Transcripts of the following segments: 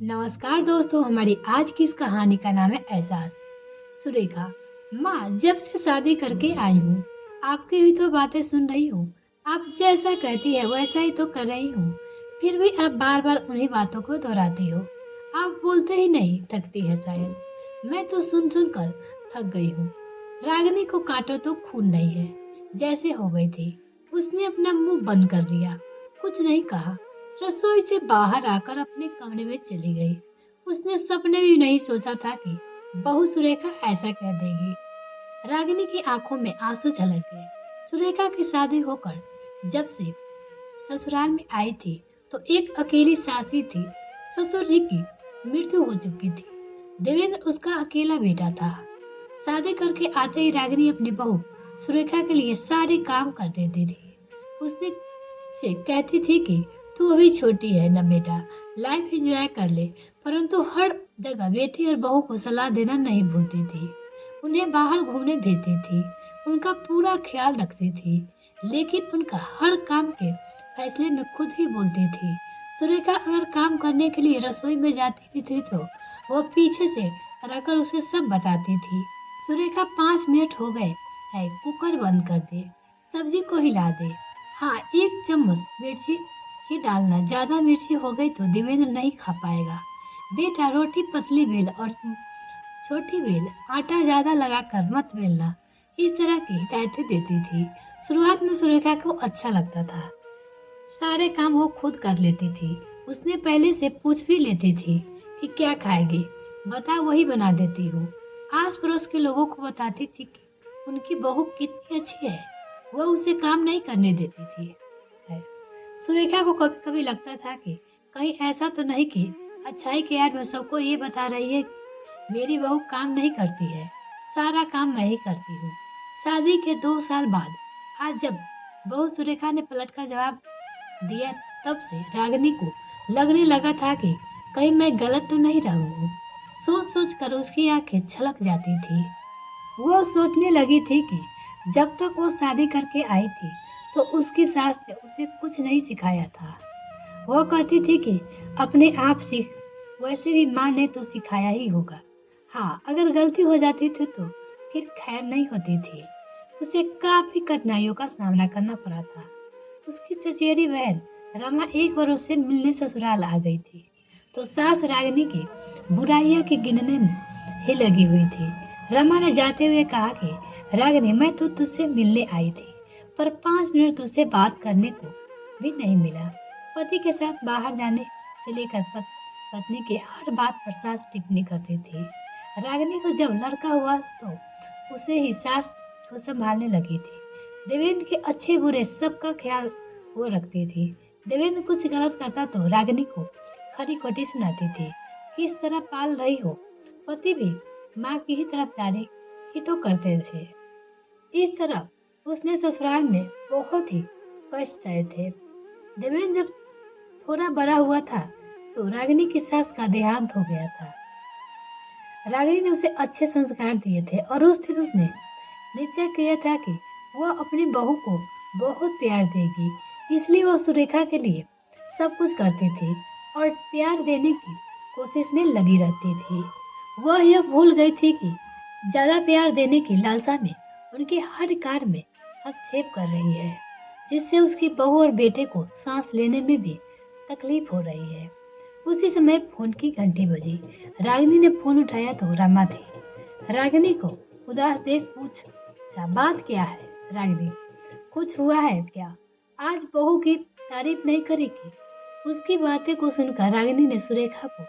नमस्कार दोस्तों, हमारी आज की इस कहानी का नाम है एहसास। सुरेखा। माँ, जब से शादी करके आई हूँ आपकी ही तो बातें सुन रही हूँ। आप जैसा कहती है वैसा ही तो कर रही हूँ, फिर भी आप बार बार उन्हीं बातों को दोहराती हो। आप बोलते ही नहीं, थकती है शायद। मैं तो सुन सुन कर थक गई हूँ। रागिनी को काटो तो खून नहीं है, जैसे हो गई थी। उसने अपना मुंह बंद कर लिया, कुछ नहीं कहा। रसोई से बाहर आकर अपने कमरे में चली गई। उसने सपने भी नहीं सोचा था कि बहू सुरेखा ऐसा कह देगी। रागिनी की आंखों में आंसू झलक गए। सुरेखा की शादी होकर जब से ससुराल में आई थी तो एक अकेली सासी थी। ससुर जी की मृत्यु हो चुकी थी। देवेंद्र उसका अकेला बेटा था। शादी करके आते ही रागिनी अपनी बहू सुरेखा के लिए सारे काम कर देती थी। उसने से कहती थी कि तू अभी छोटी है ना बेटा, लाइफ एंजॉय कर ले। परंतु हर जगह बेटी और बहू को सलाह देना नहीं भूलती थी। उन्हें बाहर घूमने भेजती थी, उनका पूरा ख्याल रखती थी, लेकिन उनका हर काम के फैसले में खुद ही बोलती थी। सुरेखा अगर काम करने के लिए रसोई में जाती भी थी तो वो पीछे से रहकर उसे सब बताती थी। सुरेखा 5 मिनट हो गए है, कुकर बंद कर दे, सब्जी को हिला दे। हाँ, 1 चम्मच मिर्ची ही डालना, ज्यादा मिर्ची हो गई तो देवेंद्र नहीं खा पाएगा। बेटा, रोटी पतली बेल और छोटी बेल, आटा ज्यादा लगाकर मत बेलना। इस तरह की हिदायतें देती थी। शुरुआत में सुरेखा को अच्छा लगता था। सारे काम वो खुद कर लेती थी। उसने पहले से पूछ भी लेती थी कि क्या खाएगी, बता वही बना देती हूँ। आस पड़ोस के लोगों को बताती थी कि उनकी बहू कितनी अच्छी है, वो उसे काम नहीं करने देती थी। है। सुरेखा को कभी कभी लगता था कि कहीं ऐसा तो नहीं कि अच्छाई के यार में सबको ये बता रही है कि मेरी बहू काम नहीं करती है, सारा काम मैं ही करती हूँ। शादी के 2 साल बाद आज जब बहू सुरेखा ने पलट कर जवाब दिया, तब से रागिनी को लगने लगा था कि कहीं मैं गलत तो नहीं रहूं हूँ। सोच सोच कर उसकी आंखें छलक जाती थी। वो सोचने लगी थी कि जब तक वो शादी करके आई थी तो उसकी सास ने उसे कुछ नहीं सिखाया था। वो कहती थी कि अपने आप सीख, वैसे भी माँ ने तो सिखाया ही होगा। हाँ, अगर गलती हो जाती थी तो फिर खैर नहीं होती थी। उसे काफी कठिनाइयों का सामना करना पड़ा था। उसकी चचेरी बहन रमा एक बार उसे मिलने ससुराल आ गई थी तो सास रागिनी की बुराइयां के गिनने में ही लगी हुई थी। रमा ने जाते हुए कहा कि रागिनी, मैं तो तुझसे मिलने आई थी, पर 5 मिनट तुझसे बात करने को भी नहीं मिला। पति के साथ बाहर जाने से लेकर पत्नी के हर बात पर सास टिप्पणी करती थी। रागिनी को जब लड़का हुआ तो उसे ही सास को संभालने लगी थी। देवेंद्र के अच्छे बुरे सबका ख्याल वो रखती थी। देवेंद्र कुछ गलत करता तो रागिनी को खरी खोटी सुनाती थी। किस तरह पाल रही हो, पति भी माँ की ही तरफदारी ही तो करते थे। इस तरह उसने ससुराल में बहुत ही कष्ट सहे थे। देवेंद्र जब थोड़ा बड़ा हुआ था तो रागिनी की सास का देहांत हो गया था। रागिनी ने उसे अच्छे संस्कार दिए थे और उस दिन उसने निश्चय किया था कि वह अपनी बहू को बहुत प्यार देगी। इसलिए वह सुरेखा के लिए सब कुछ करती थी और प्यार देने की कोशिश में लगी रहती थी। वह यह भूल गई थी कि ज्यादा प्यार देने की लालसा में उनके हर कार्य में हस्तक्षेप कर रही है, जिससे उसकी बहू और बेटे को सांस लेने में भी तकलीफ हो रही है। उसी समय फोन की घंटी बजी। रागिनी ने फोन उठाया तो रमा थी। रागिनी को उदास देख पूछा, बात क्या है रागिनी, कुछ हुआ है क्या? आज बहू की तारीफ नहीं करेगी? उसकी बातें को सुनकर रागिनी ने सुरेखा को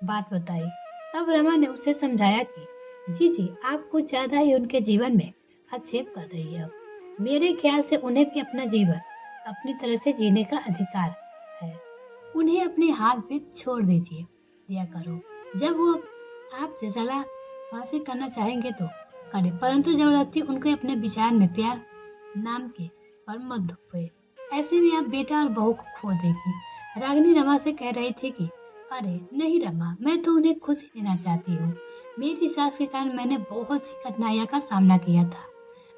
बात बताई। तब रमा ने उसे समझाया कि जी आप कुछ ज्यादा ही उनके जीवन में हस्तक्षेप कर रही है। मेरे ख्याल से उन्हें भी अपना जीवन अपनी तरह से जीने का अधिकार है। उन्हें अपने हाल पे छोड़ दीजिए दिया करो। जब वो आपसे सलाह हासिल करना चाहेंगे तो करें, परंतु जबरदस्ती उनको अपने विचार में प्यार नाम के पर मत धोए। ऐसे में आप बेटा और बहू को खो देगी। रागिनी रमा से कह रही थी कि अरे नहीं रमा, मैं तो उन्हें खुश ही देना चाहती हूँ। मेरी सास के कारण मैंने बहुत सी कठिनाइयों का सामना किया था।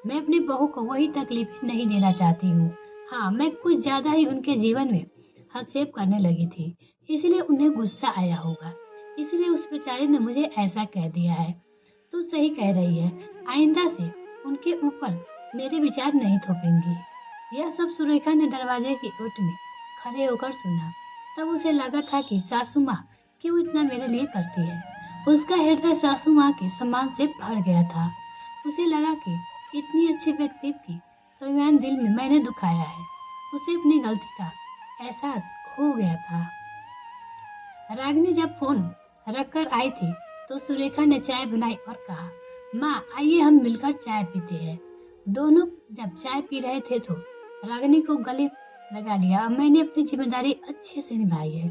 मैं अपनी बहू को वही तकलीफ नहीं देना चाहती हूँ। हाँ, मैं कुछ ज्यादा ही उनके जीवन में हस्तक्षेप करने लगी थी, इसलिए उन्हें गुस्सा आया होगा, इसलिए उस बेचारे ने मुझे ऐसा कह दिया है। तू सही कह रही है, आइंदा से उनके ऊपर मेरे विचार नहीं थोपेंगी। यह सब सुरेखा ने दरवाजे की ओट में खड़े होकर सुना। तब उसे लगा था कि सासू माँ क्यों इतना मेरे लिए करती है। उसका हृदय सासू माँ के सम्मान से भर गया था। उसे लगा कि इतनी अच्छे व्यक्ति की स्वाभिमान दिल में मैंने दुखाया है। उसे अपनी गलती का एहसास हो गया था। रागिनी जब फोन रखकर आई थी तो सुरेखा ने चाय बनाई और कहा, माँ आइए हम मिलकर चाय पीते हैं। दोनों जब चाय पी रहे थे तो रागिनी को गले लगा लिया। मैंने अपनी जिम्मेदारी अच्छे से निभाई है,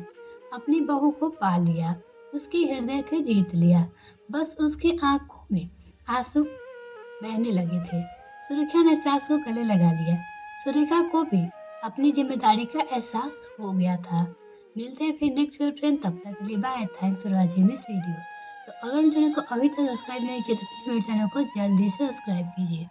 अपनी बहू को पाल लिया, उसके हृदय को जीत लिया। बस उसकी आंखों में आंसू बहने लगे थे। सुरेखा ने सास को गले लगा लिया। सुरेखा को भी अपनी जिम्मेदारी का एहसास हो गया था। मिलते हैं फिर नेक्स्ट फ्रेंड, तब तक के लिए bye. Thanks for watching this video. तो अगर चैनल को अभी तक सब्सक्राइब नहीं किया तो प्लीज मेरे चैनल को जल्दी से सब्सक्राइब कीजिए।